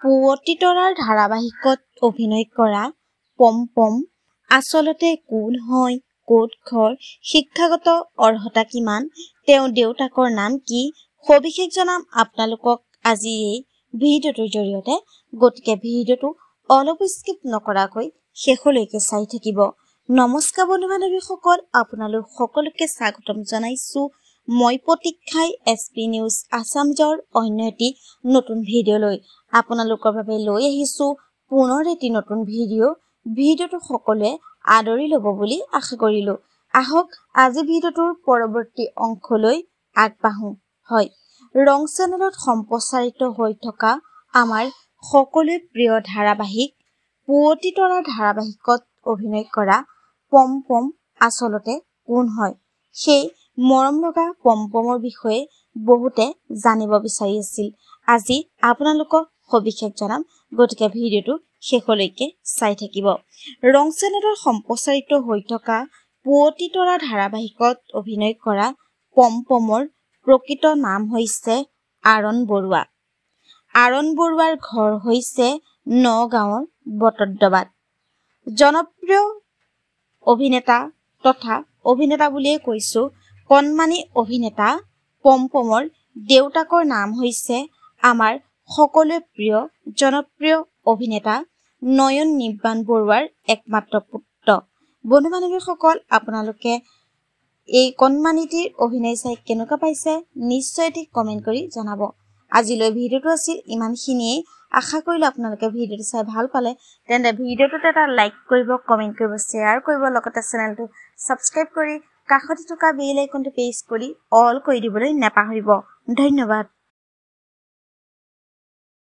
পুৱতি তৰাৰ ধাৰাবাহিকত অভিনয় কৰা পম-পম আচলতে কোন হয়, ক'ত ঘৰ, শিক্ষাগত অৰ্হতা কিমান, তেওঁৰ দেউতাকৰ নাম কি, সবিশেষ জনাম আপোনালোকক আজি এই ভিডিঅ'টোৰ জৰিয়তে। গতিকে ভিডিঅ'টো অলপ স্কিপ নকৰাকৈ শেষলৈকে চাই থাকিব। নমস্কাৰ বন্ধু-বান্ধৱীসকল, আপোনালোক সকলোকে স্বাগতম জনাইছো মই প্ৰতীক্ষাই SP নিউজ আছামজৰ অন্য এটি নতুন ভিডিঅ'লৈ আপোনালোকৰ বাবে লৈ আহিছো পুনৰ এটি নতুন ভিডিঅ'টো সকলোৱে আদৰি ল'ব বুলি আশা কৰিলো। আহক আজি ভিডিঅ'টোৰ পৰৱৰ্তী অংশলৈ আগবাঢ়ো। হয়, ৰং চেনেলত সম্প্ৰচাৰিত হৈ থকা আমাৰ সকলোৱে প্ৰিয় ধাৰাবাহিক পুৱতি তৰাৰ ধাৰাবাহিকত অভিনয় কৰা পম-পম আচলতে কোন হয়, সেই মৰম লগা পম-পমৰ বিষয়ে বহুতে জানিব বিচাৰি আছিল। আজি আপোনালোকক সবিশেষ জনাম, গতিকে ভিডিঅ'টো শেষলৈকে চাই থাকিব। ৰং চেনেলত সম্প্ৰচাৰিত হৈ থকা পুৱতি তৰা ধাৰাবাহিকত অভিনয় কৰা পম-পমৰ প্ৰকৃত নাম হৈছে আৰণ বৰুৱা। আৰণ বৰুৱাৰ ঘৰ হৈছে নগাঁৱৰ বটদ্ৰৱাত। জনপ্ৰিয় অভিনেতা বুলিয়ে কৈছো, কণমানি অভিনেতা পম-পমৰ দেউতাকৰ নাম হৈছে আমাৰ সকলোৱে প্ৰিয় জনপ্ৰিয় অভিনেতা নয়ন নিৰ্বাণ বৰুৱাৰ একমাত্ৰ পুত্ৰ। বন্ধু-বান্ধৱীসকল, আপোনালোকে এই কণমানিটিৰ অভিনয় চাই কেনেকুৱা পাইছে নিশ্চয় এটি কমেণ্ট কৰি জনাব। আজিলৈ ভিডিঅ'টো আছিল ইমানখিনিয়েই। আশা কৰিলো আপোনালোকে ভিডিঅ'টো চাই ভাল পালে। তেন্তে ভিডিঅ'টোত এটা লাইক কৰিব, কমেণ্ট কৰিব, শ্বেয়াৰ কৰিব, লগতে চেনেলটো ছাবস্ক্ৰাইব কৰি কাষতে থকা বেল আইকনটো প্ৰেছ কৰি অল কৰি দিবলৈ নাপাহৰিব। ধন্যবাদ।